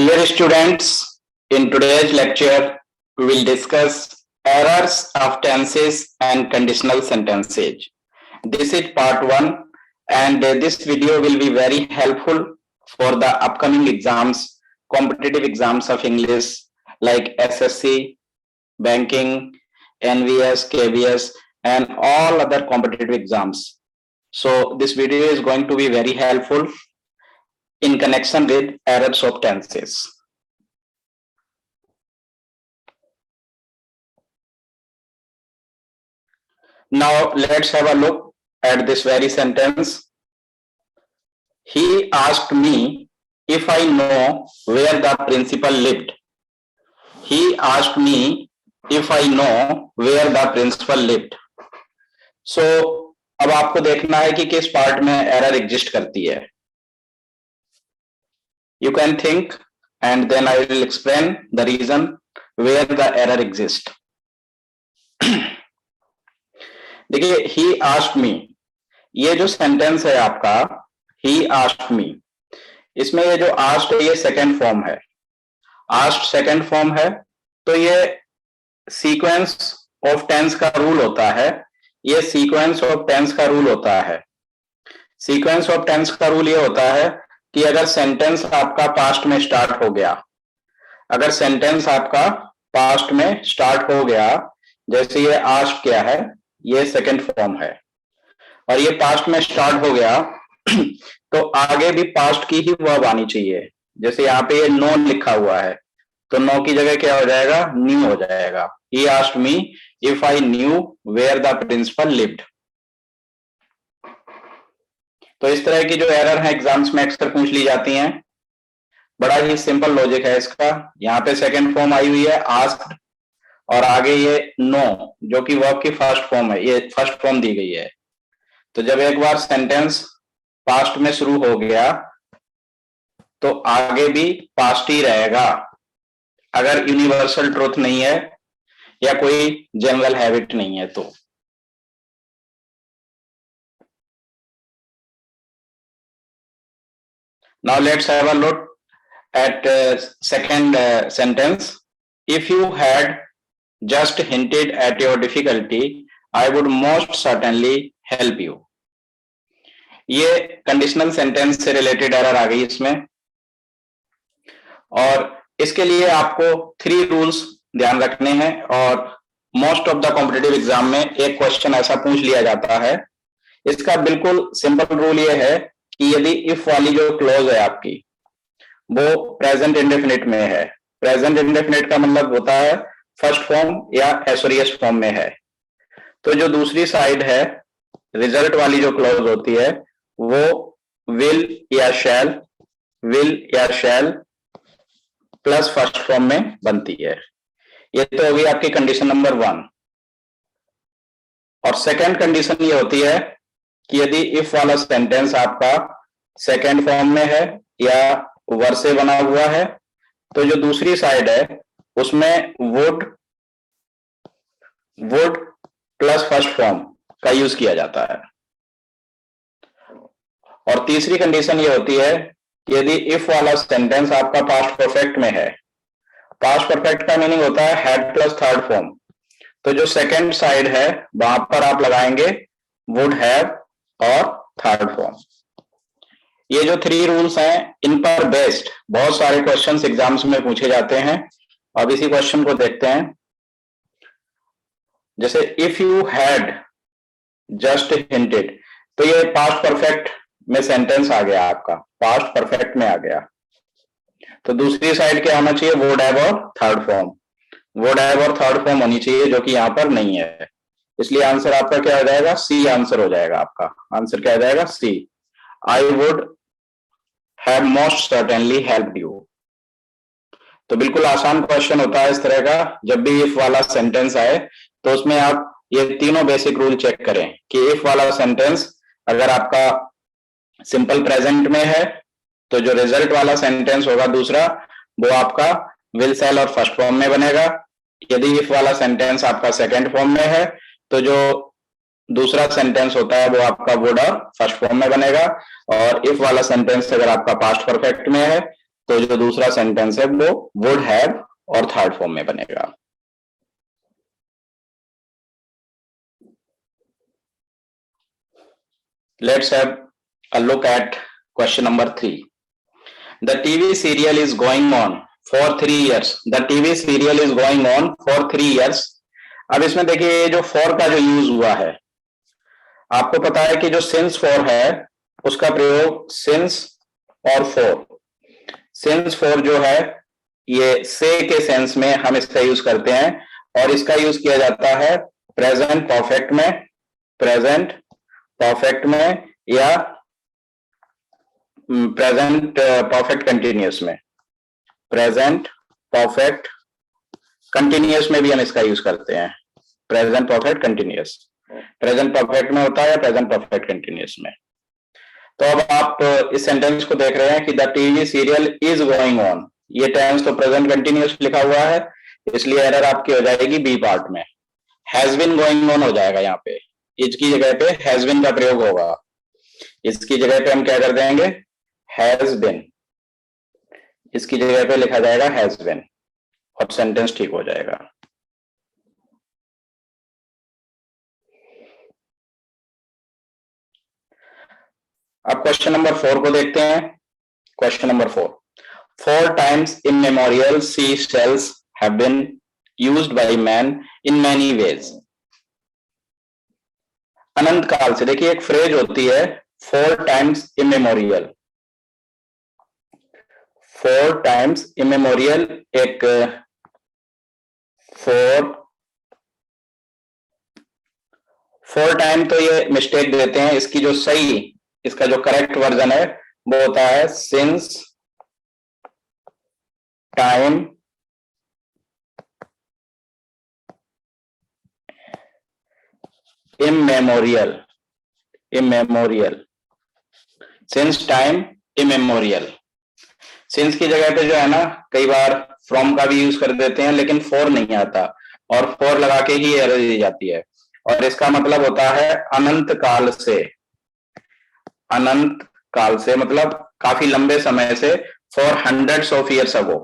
Dear students, in today's lecture, we will discuss errors of tenses and conditional sentences. This is part 1 and this video will be very helpful for the upcoming exams, competitive exams of English like SSC, banking, NVS, KVS and all other competitive exams. So this video is going to be very helpful in connection with errors of tenses. Now let's have a look at this very sentence. He asked me if I know where the principal lived. He asked me if I know where the principal lived. So अब आपको देखना है कि किस part में error exist करती है. You can think and then I will explain the reason where the error exists. देखिए, he asked me, ये जो सेंटेंस है आपका he asked me, इसमें ये जो asked है ये सेकेंड फॉर्म है. asked सेकेंड फॉर्म है तो ये सीक्वेंस ऑफ टेंस का रूल होता है. ये सीक्वेंस ऑफ टेंस का रूल होता है. सीक्वेंस ऑफ टेंस का रूल ये होता है कि अगर सेंटेंस आपका पास्ट में स्टार्ट हो गया, अगर सेंटेंस आपका पास्ट में स्टार्ट हो गया, जैसे ये आस्क्ड क्या है, ये सेकंड फॉर्म है और ये पास्ट में स्टार्ट हो गया तो आगे भी पास्ट की ही वर्ब आनी चाहिए. जैसे यहाँ पे ये नो लिखा हुआ है तो नो की जगह क्या हो जाएगा, न्यू हो जाएगा. He asked me if I knew where the principal lived. तो इस तरह की जो एरर है एग्जाम्स में अक्सर पूछ ली जाती हैं. बड़ा ही सिंपल लॉजिक है इसका. यहाँ पे सेकंड फॉर्म आई हुई है आस्क्ड और आगे ये नो जो कि वर्ब की फर्स्ट फॉर्म है, ये फर्स्ट फॉर्म दी गई है. तो जब एक बार सेंटेंस पास्ट में शुरू हो गया तो आगे भी पास्ट ही रहेगा, अगर यूनिवर्सल ट्रूथ नहीं है या कोई जनरल हैबिट नहीं है तो. Now let's have a look at second sentence. If you had just hinted at your difficulty, I would most certainly help you. ये कंडीशनल सेंटेंस से रिलेटेड एरर आ गई इसमें और इसके लिए आपको 3 रूल्स ध्यान रखने हैं और most of the competitive exam में एक क्वेश्चन ऐसा पूछ लिया जाता है. इसका बिल्कुल सिंपल रूल ये है कि यदि इफ वाली जो क्लॉज है आपकी वो प्रेजेंट इंडेफिनिट में है, प्रेजेंट इंडेफिनिट का मतलब होता है फर्स्ट फॉर्म या एसोरियस फॉर्म में है, तो जो दूसरी साइड है रिजल्ट वाली जो क्लॉज होती है वो विल या शैल प्लस फर्स्ट फॉर्म में बनती है. ये तो होगी आपकी कंडीशन नंबर 1. और सेकेंड कंडीशन ये होती है कि यदि इफ वाला सेंटेंस आपका सेकेंड फॉर्म में है या वर्ब से बना हुआ है तो जो दूसरी साइड है उसमें वुड प्लस फर्स्ट फॉर्म का यूज किया जाता है. और तीसरी कंडीशन ये होती है कि यदि इफ वाला सेंटेंस आपका पास्ट परफेक्ट में है, पास्ट परफेक्ट का मीनिंग होता है हैड प्लस थर्ड फॉर्म, तो जो सेकेंड साइड है वहां पर आप लगाएंगे वुड हैव और थर्ड फॉर्म. ये जो 3 रूल्स हैं इन पर बेस्ड बहुत सारे क्वेश्चंस एग्जाम्स में पूछे जाते हैं. अब इसी क्वेश्चन को देखते हैं. जैसे if you had just hinted, तो ये पास्ट परफेक्ट में सेंटेंस आ गया, आपका पास्ट परफेक्ट में आ गया, तो दूसरी साइड क्या होना चाहिए, वुड हैव और थर्ड फॉर्म. वुड हैव और थर्ड फॉर्म होनी चाहिए जो कि यहाँ पर नहीं है. इसलिए आंसर आपका क्या हो जाएगा, सी आंसर हो जाएगा. आपका आंसर क्या हो जाएगा, C. I would have most certainly helped you. तो बिल्कुल आसान क्वेश्चन होता है इस तरह का. जब भी इफ वाला सेंटेंस आए तो उसमें आप ये तीनों बेसिक रूल चेक करें कि इफ वाला सेंटेंस अगर आपका सिंपल प्रेजेंट में है तो जो रिजल्ट वाला सेंटेंस होगा दूसरा वो आपका विल शैल और फर्स्ट फॉर्म में बनेगा. यदि इफ वाला सेंटेंस आपका सेकेंड फॉर्म में है तो जो दूसरा सेंटेंस होता है वो आपका वुड और फर्स्ट फॉर्म में बनेगा. और इफ वाला सेंटेंस अगर आपका पास्ट परफेक्ट में है तो जो दूसरा सेंटेंस है वो वुड हैव और थर्ड फॉर्म में बनेगा। Let's have a look at question number 3। The TV serial is going on for 3 years। The TV serial is going on for 3 years। अब इसमें देखिए ये जो फॉर का जो यूज हुआ है, आपको पता है कि जो सिंस फॉर है उसका प्रयोग सिंस और फॉर, सिंस फॉर जो है ये से के सेंस में हम इसका यूज करते हैं और इसका यूज किया जाता है प्रेजेंट परफेक्ट में, प्रेजेंट परफेक्ट में या प्रेजेंट परफेक्ट कंटिन्यूअस में, प्रेजेंट परफेक्ट कंटिन्यूअस में भी हम इसका यूज करते हैं। Present perfect continuous, present perfect में होता है या प्रेजेंट परफेक्ट कंटिन्यूअस में। तो अब आप इस सेंटेंस को देख रहे हैं कि the TV serial is going on, ये टेंस तो प्रेजेंट कंटिन्यूअस लिखा हुआ है, इसलिए एरर आपकी हो जाएगी बी पार्ट में, हैज बीन गोइंग ऑन हो जाएगा। यहाँ पे इज की जगह पे हैज बीन का प्रयोग होगा, इसकी जगह पे हम क्या कर देंगे हैज बीन, इसकी जगह पे लिखा जाएगा हैज बीन और सेंटेंस ठीक हो जाएगा। अब क्वेश्चन नंबर 4 को देखते हैं। Question number 4, 4 times immemorial sea shells have been used by man in many ways। अनंत काल से, देखिए एक फ्रेज होती है 4 times immemorial, 4 times immemorial, एक 4 टाइम तो ये मिस्टेक देते हैं, इसकी जो सही, इसका जो करेक्ट वर्जन है वो होता है since time immemorial, immemorial, since time immemorial. Since की जगह पे जो है ना कई बार फ्रॉम का भी यूज कर देते हैं लेकिन फॉर नहीं आता और फॉर लगा के ही एरर दी जाती है और इसका मतलब होता है अनंत काल से, अनंत काल से मतलब काफी लंबे समय से, for hundreds of years ago,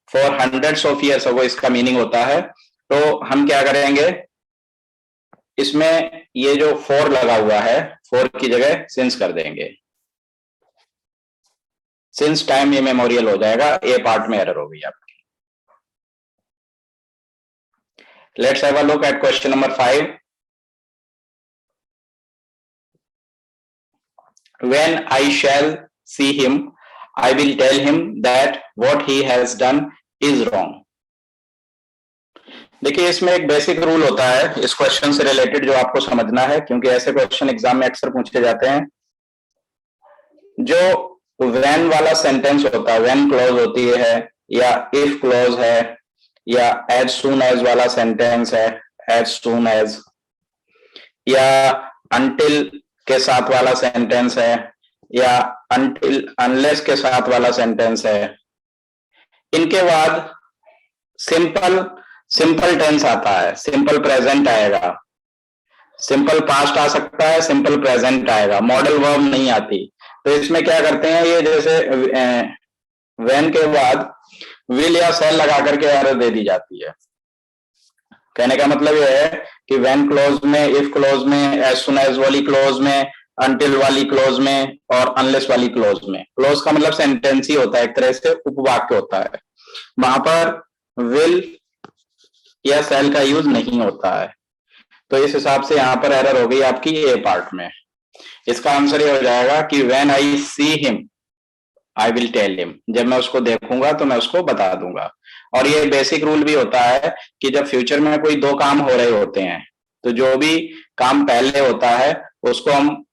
for hundreds of years ago इसका मीनिंग होता है। तो हम क्या करेंगे इसमें ये जो फॉर लगा हुआ है फॉर की जगह सिंस कर देंगे, सिंस टाइम इमेमोरियल हो जाएगा, ए पार्ट में एरर हो गई आपकी। Let's have a look at question number 5। When I shall see him, I will tell him that what he has done is wrong। देखिए इसमें एक बेसिक रूल होता है इस क्वेश्चन से रिलेटेड जो आपको समझना है, क्योंकि ऐसे क्वेश्चन एग्जाम में अक्सर पूछे जाते हैं। जो when वाला सेंटेंस होता है, when क्लॉज होती है या if क्लॉज है या as soon as वाला सेंटेंस है, as soon as, या until के साथ वाला सेंटेंस है या until unless के साथ वाला सेंटेंस है, इनके बाद सिंपल टेंस आता है, सिंपल प्रेजेंट आएगा, सिंपल पास्ट आ सकता है, सिंपल प्रेजेंट आएगा, मॉडल वर्ब नहीं आती। तो इसमें क्या करते हैं ये जैसे व्हेन के बाद विल या सेल लगा करके एरर दे दी जाती है। कहने का मतलब ये है कि व्हेन क्लोज में, इफ क्लोज में, एज सुन एज वाली क्लोज में, अनटिल वाली क्लोज में और अनलेस वाली क्लोज में, क्लोज का मतलब सेंटेंस ही होता है, एक तरह से उपवाक्य होता है, वहां पर विल या सेल का यूज नहीं होता है। तो इस हिसाब से यहां पर एरर हो गई आपकी ए पार्ट में। इसका आंसर ये हो जाएगा कि when I see him I will tell him, जब मैं उसको देखूंगा तो मैं उसको बता दूंगा। और ये बेसिक रूल भी होता है कि जब फ्यूचर में कोई दो काम हो रहे होते हैं तो जो भी काम पहले होता है उसको हम,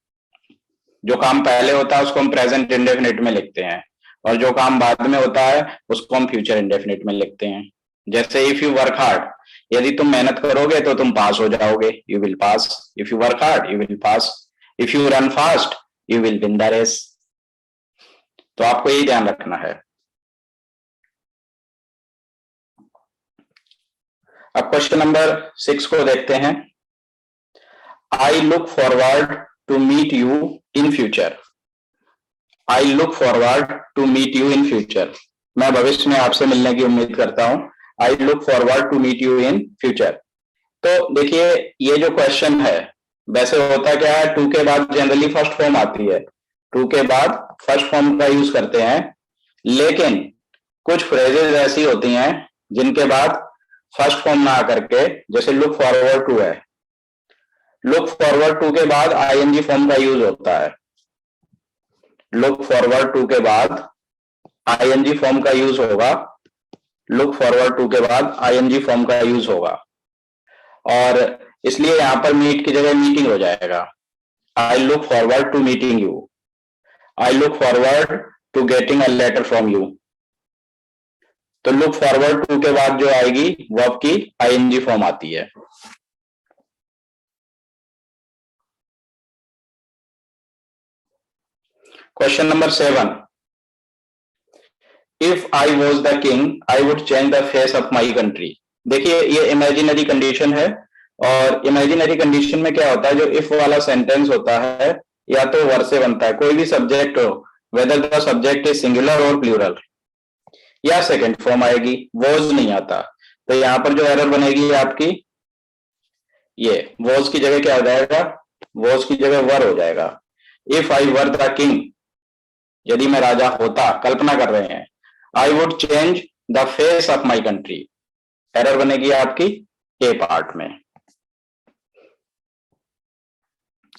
जो काम पहले होता है उसको हम प्रेजेंट इंडेफिनिट में लिखते हैं और जो काम बाद में होता है उसको हम फ्यूचर इंडेफिनिट में लिखते हैं। जैसे इफ यू वर्क हार्ड, यदि तुम मेहनत करोगे तो तुम पास हो जाओगे, you will pass, if you work hard you will pass, if you run fast you will win the race. तो आपको यही ध्यान रखना है। अब क्वेश्चन नंबर 6 को देखते हैं। I look forward to meet you in future. I look forward to meet you in future, मैं भविष्य में आपसे मिलने की उम्मीद करता हूं। I look forward to meet you in future. तो देखिए ये जो क्वेश्चन है, वैसे होता क्या है, टू के बाद जनरली फर्स्ट फॉर्म आती है, टू के बाद फर्स्ट फॉर्म का यूज करते हैं, लेकिन कुछ फ्रेजेस ऐसी होती हैं जिनके बाद फर्स्ट फॉर्म ना आकर के, जैसे लुक फॉरवर्ड टू है, लुक फॉरवर्ड टू के बाद आईएनजी फॉर्म का यूज होता है। लुक फॉरवर्ड टू के बाद आईएनजी फॉर्म का यूज होगा, लुक फॉरवर्ड टू के बाद आईएनजी फॉर्म का यूज होगा, और इसलिए यहां पर मीट की जगह मीटिंग हो जाएगा। I look forward to meeting you, I look forward to getting a letter from you. तो लुक फॉरवर्ड टू के बाद जो आएगी वो आपकी आईएनजी फॉर्म आती है। Question number 7, if I was the king I would change the face of my country. देखिए ये इमेजिनरी कंडीशन है, और इमेजिनरी कंडीशन में क्या होता है, जो इफ वाला सेंटेंस होता है या तो वर्ड से बनता है, कोई भी सब्जेक्ट हो, whether the subject is singular और प्लूरल, या सेकंड फॉर्म आएगी, वॉज नहीं आता। तो यहां पर जो एरर बनेगी आपकी, ये वॉज की जगह क्या हो जाएगा, वॉज की जगह वर हो जाएगा। If I were the king, यदि मैं राजा होता, कल्पना कर रहे हैं, I would change the face of my country, error बनेगी आपकी ए पार्ट में।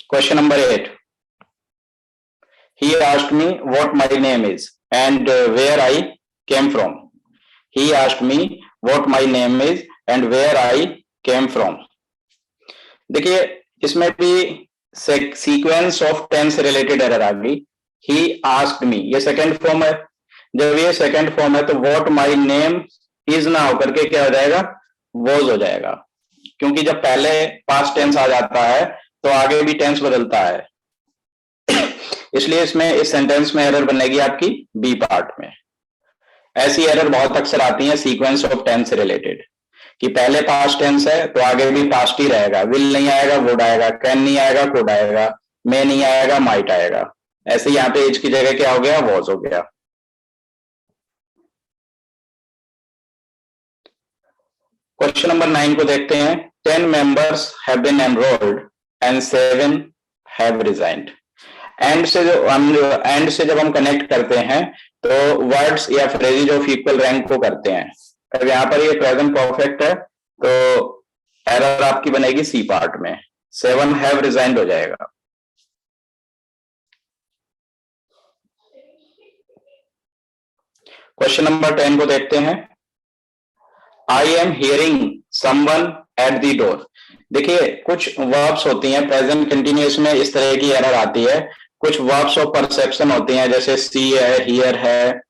Question number 8, he asked me what my name is and where I came from. He asked me what my name is and where I came from. देखिए इसमें भी sequence of tense related error आ गई। he asked me, ये second form है, जब ये second form है तो what my name is ना होकर के क्या हो जाएगा, was हो जाएगा, क्योंकि जब पहले पास्ट टेंस आ जाता है तो आगे भी टेंस बदलता है, इसलिए इसमें इस सेंटेंस में एरर बनेगी आपकी बी पार्ट में। ऐसी एरर बहुत अक्सर आती है सीक्वेंस ऑफ टेंस रिलेटेड, कि पहले पास्ट टेंस है तो आगे भी पास्ट ही रहेगा, विल नहीं आएगा वुड आएगा, कैन नहीं आएगा कुड आएगा, मे नहीं आएगा माइट आएगा। ऐसे यहाँ पे एज की जगह क्या हो गया, वॉज हो गया। क्वेश्चन नंबर 9 को देखते हैं। 10 members have been enrolled and 7 have resigned. And से जब हम कनेक्ट करते हैं तो वर्ड्स या फ्रेजेज ऑफ इक्वल रैंक को करते हैं। अब यहाँ पर ये प्रेजेंट परफेक्ट है तो एरर आपकी बनेगी सी पार्ट में, 7 हैव रिजाइंड हो जाएगा। क्वेश्चन नंबर 10 को देखते हैं। I am hearing someone at the door. देखिए कुछ वर्ब्स होती हैं प्रेजेंट कंटिन्यूअस में, इस तरह की एरर आती है। कुछ वर्ब्स ऑफ परसेप्शन होती हैं, जैसे सी है, हियर है,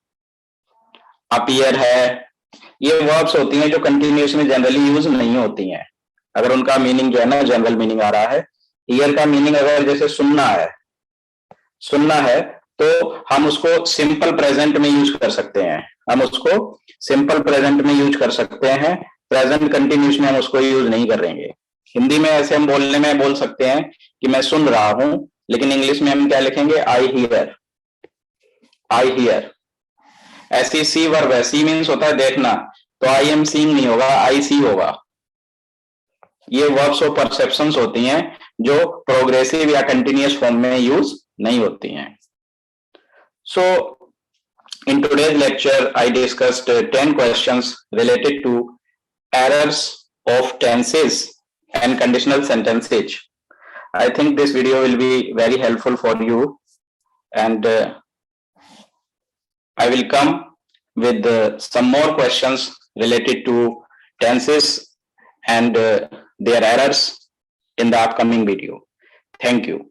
अपीयर है। ये वर्ब्स होती हैं जो कंटिन्यूअस में जनरली यूज नहीं होती हैं, अगर उनका मीनिंग जो है ना जनरल मीनिंग आ रहा है। हियर का मीनिंग अगर जैसे सुनना है, सुनना है तो हम उसको सिंपल प्रेजेंट में यूज कर सकते हैं, हम उसको सिंपल प्रेजेंट में यूज कर सकते हैं, प्रेजेंट कंटिन्यूस में हम उसको यूज नहीं करेंगे। हिंदी में ऐसे हम बोलने में बोल सकते हैं कि मैं सुन रहा हूं, लेकिन इंग्लिश में हम क्या लिखेंगे, आई हियर, आई हियर। ऐसी सी वर्ब है, सी मीन्स होता है देखना, तो आई एम सीइंग नहीं होगा, आई सी होगा। ये वर्ब्स ऑफ परसेप्शंस होती हैं जो प्रोग्रेसिव या कंटिन्यूअस फॉर्म में यूज नहीं होती हैं। सो in today's lecture I discussed 10 questions related to errors of tenses and conditional sentences. I think this video will be very helpful for you, and I will come with some more questions related to tenses and their errors in the upcoming video. Thank you.